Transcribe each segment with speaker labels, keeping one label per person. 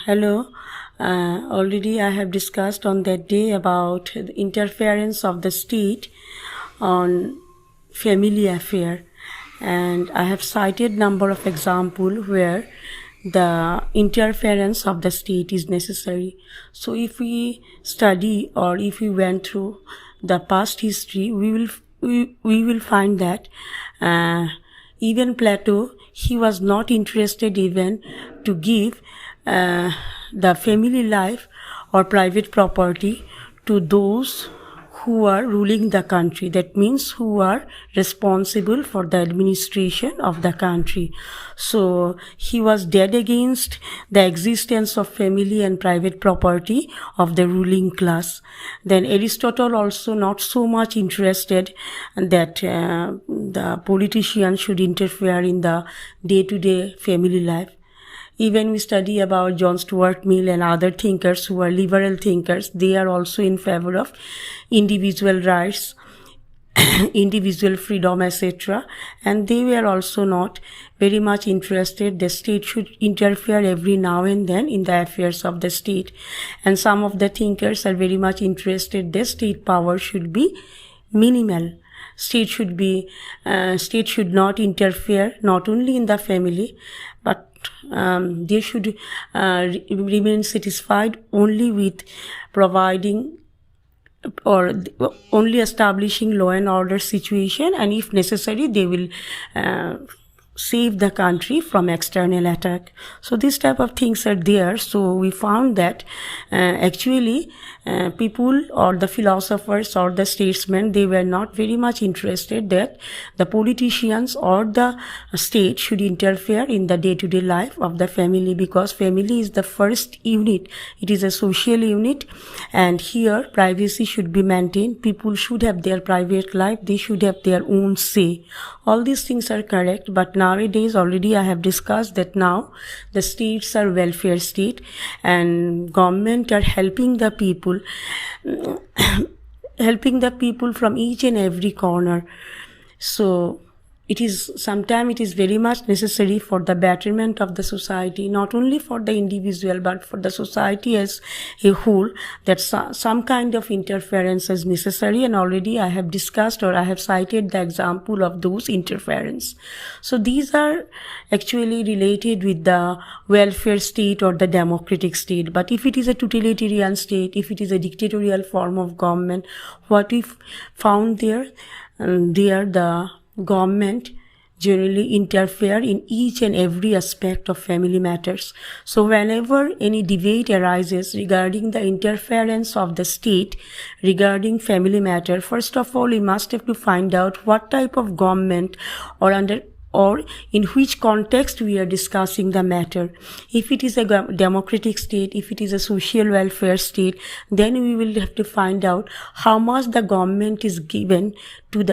Speaker 1: Hello. Already I have discussed on that day about the interference of the state on family affair, and I have cited number of examples where the interference of the state is necessary. So if we study or if we went through the past history, we will find that even Plato, he was not interested even to give the family life or private property to those who are ruling the country. That means who are responsible for the administration of the country. So he was dead against the existence of family and private property of the ruling class. Then Aristotle also not so much interested that the politicians should interfere in the day-to-day family life. Even we study about John Stuart Mill and other thinkers who are liberal thinkers, they are also in favor of individual rights, individual freedom, etc. And they were also not very much interested the state should interfere every now and then in the affairs of the state. And some of the thinkers are very much interested the state power should be minimal. State should not interfere not only in the family, but they should remain satisfied only with providing or only establishing law and order situation, and if necessary they will save the country from external attack. So this type of things are there. So we found that actually people or the philosophers or the statesmen, they were not very much interested that the politicians or the state should interfere in the day-to-day life of the family, because family is the first unit. It is a social unit, and here privacy should be maintained. People should have their private life. They should have their own say. All these things are correct, but nowadays already I have discussed that now the states are welfare state and government are helping the people from each and every corner. So sometimes it is very much necessary for the betterment of the society, not only for the individual but for the society as a whole, that some kind of interference is necessary, and already I have discussed or I have cited the example of those interference. So these are actually related with the welfare state or the democratic state. But if it is a totalitarian state, if it is a dictatorial form of government, what we found there the government generally interfere in each and every aspect of family matters. So whenever any debate arises regarding the interference of the state regarding family matter, first of all we must have to find out what type of government or in which context we are discussing the matter. If it is a democratic state, if it is a social welfare state, then we will have to find out how much the government is given to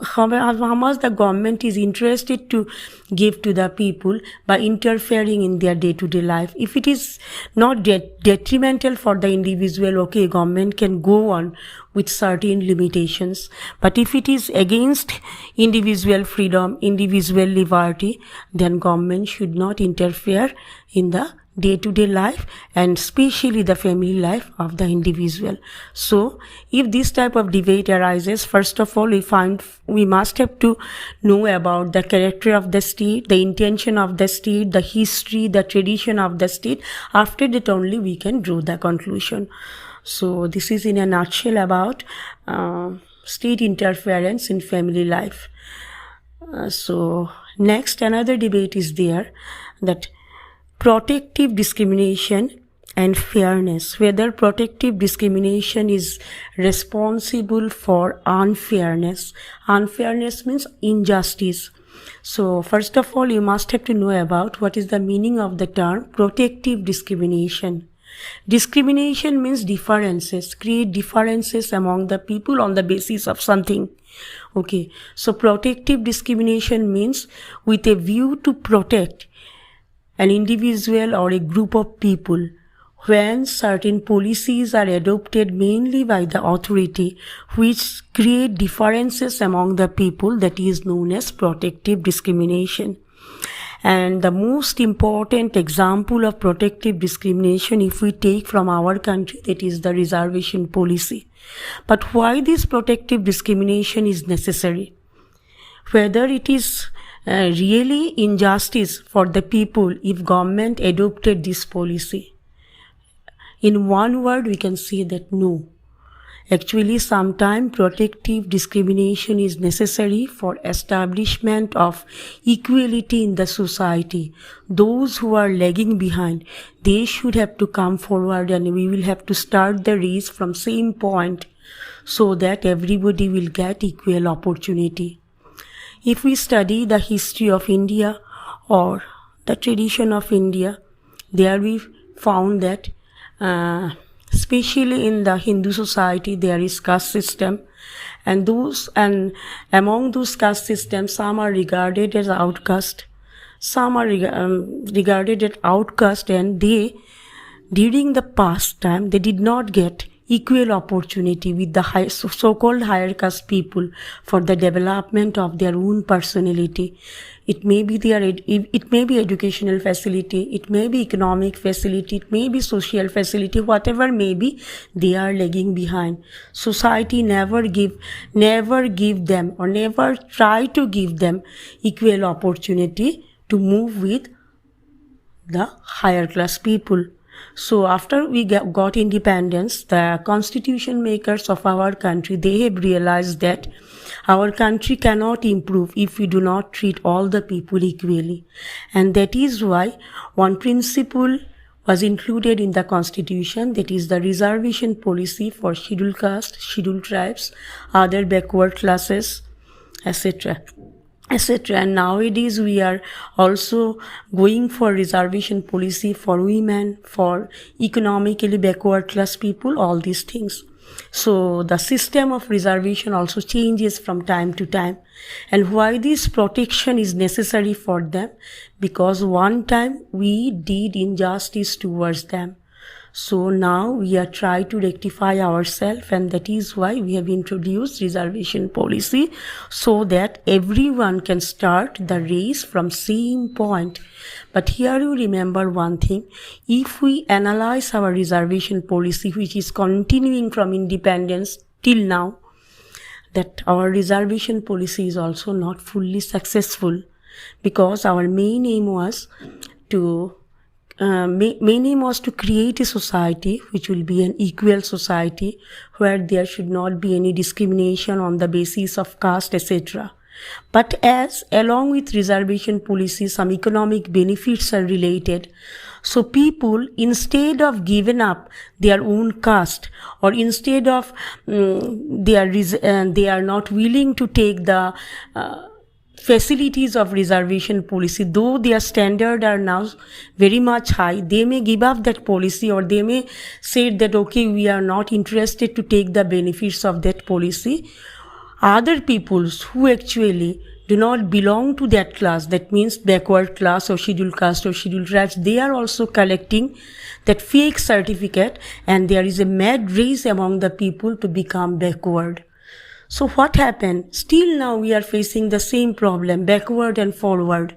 Speaker 1: how much the government is interested to give to the people by interfering in their day-to-day life. If it is not detrimental for the individual, okay, government can go on with certain limitations. But if it is against individual freedom, individual liberty, then government should not interfere in the day-to-day life and especially the family life of the individual. So if this type of debate arises, first of all we must have to know about the character of the state, the intention of the state, the history, the tradition of the state. After that only we can draw the conclusion. So this is in a nutshell about state interference in family life. So next, another debate is there, that protective discrimination and fairness, whether protective discrimination is responsible for unfairness. Unfairness means injustice. So first of all you must have to know about what is the meaning of the term protective discrimination. Discrimination means differences, create differences among the people on the basis of something. Okay, so protective discrimination means with a view to protect an individual or a group of people when certain policies are adopted mainly by the authority which create differences among the people, that is known as protective discrimination. And the most important example of protective discrimination, if we take from our country, that is the reservation policy. But why this protective discrimination is necessary? Whether it is really injustice for the people if government adopted this policy. In one word, we can say that no. Actually, sometimes protective discrimination is necessary for establishment of equality in the society. Those who are lagging behind, they should have to come forward, and we will have to start the race from same point so that everybody will get equal opportunity. If we study the history of India or the tradition of India, there we found that especially in the Hindu society, there is caste system, and among those caste systems, some are regarded as outcast, some are regarded as outcast, and they, during the past time, they did not get equal opportunity with the so-called higher caste people for the development of their own personality. It may be educational facility, it may be economic facility, it may be social facility, whatever may be, they are lagging behind. Society never give them or never try to give them equal opportunity to move with the higher class people. So after we got independence, the constitution makers of our country, they have realized that our country cannot improve if we do not treat all the people equally. And that is why one principle was included in the constitution, that is the reservation policy for scheduled caste, scheduled tribes, other backward classes, etc. And nowadays we are also going for reservation policy for women, for economically backward class people, all these things. So the system of reservation also changes from time to time. And why this protection is necessary for them? Because one time we did injustice towards them. So now we are trying to rectify ourselves, and that is why we have introduced reservation policy, so that everyone can start the race from same point. But here you remember one thing, if we analyze our reservation policy, which is continuing from independence till now, that our reservation policy is also not fully successful, because our main aim was to create a society which will be an equal society, where there should not be any discrimination on the basis of caste, etc. But as along with reservation policy, some economic benefits are related. So people, instead of giving up their own caste, or instead of they are not willing to take the facilities of reservation policy, though their standards are now very much high, they may give up that policy, or they may say that okay, we are not interested to take the benefits of that policy. Other peoples who actually do not belong to that class, that means backward class or scheduled caste or scheduled tribes, they are also collecting that fake certificate, and there is a mad race among the people to become backward. So what happened? Still now we are facing the same problem, backward and forward.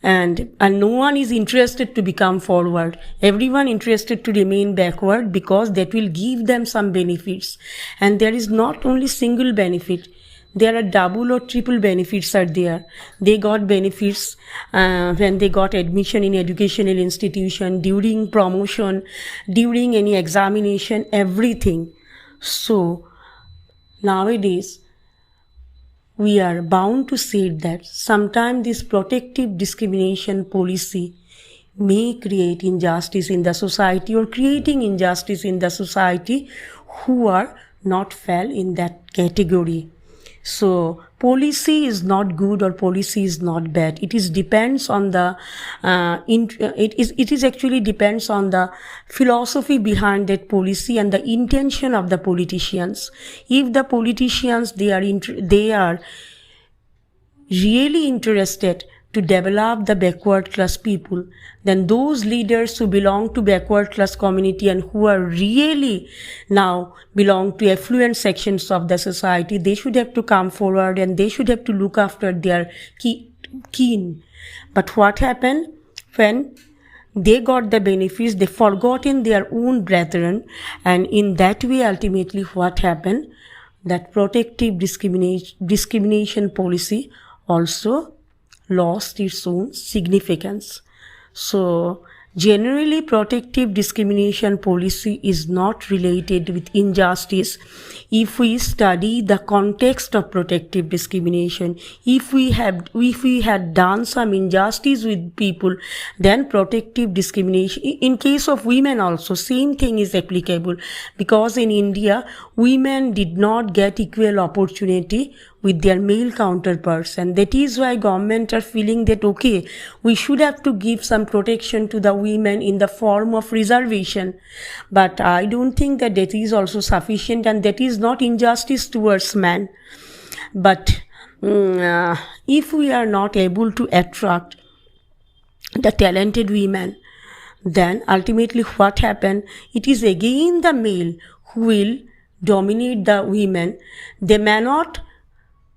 Speaker 1: And no one is interested to become forward. Everyone interested to remain backward, because that will give them some benefits. And there is not only single benefit. There are double or triple benefits are there. They got benefits when they got admission in educational institution, during promotion, during any examination, everything. So nowadays, we are bound to say that sometimes this protective discrimination policy may create injustice in the society, or creating injustice in the society who are not fell in that category. So policy is not good or policy is not bad. It is depends on the it is actually depends on the philosophy behind that policy and the intention of the politicians. If the politicians they are really interested to develop the backward class people, then those leaders who belong to backward class community and who are really now belong to affluent sections of the society, they should have to come forward, and they should have to look after their keen. But what happened when they got the benefits, they forgotten their own brethren, and in that way ultimately what happened, that protective discrimination policy also lost its own significance. So generally protective discrimination policy is not related with injustice. If we study the context of protective discrimination, if we had done some injustice with people, then protective discrimination, in case of women also same thing is applicable, because in India women did not get equal opportunity with their male counterparts, and that is why government are feeling that okay, we should have to give some protection to the women in the form of reservation. But I don't think that that is also sufficient, and that is not injustice towards man. But if we are not able to attract the talented women, then ultimately what happen, it is again the male who will dominate the women. They may not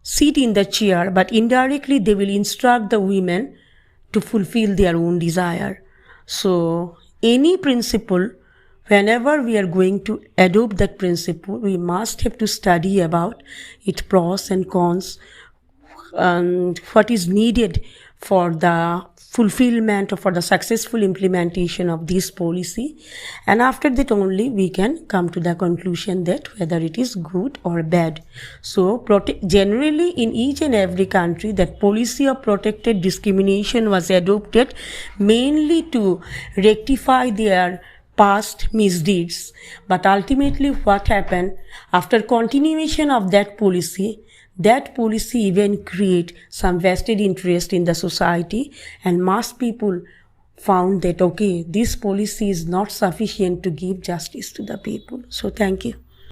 Speaker 1: sit in the chair, but indirectly they will instruct the women to fulfill their own desire. So any principle, whenever we are going to adopt that principle, we must have to study about its pros and cons, and what is needed for the fulfillment or for the successful implementation of this policy, and after that only we can come to the conclusion that whether it is good or bad. So generally in each and every country, that policy of protected discrimination was adopted mainly to rectify their past misdeeds. But ultimately what happened, after continuation of that policy even create some vested interest in the society, and mass people found that okay, this policy is not sufficient to give justice to the people. So thank you.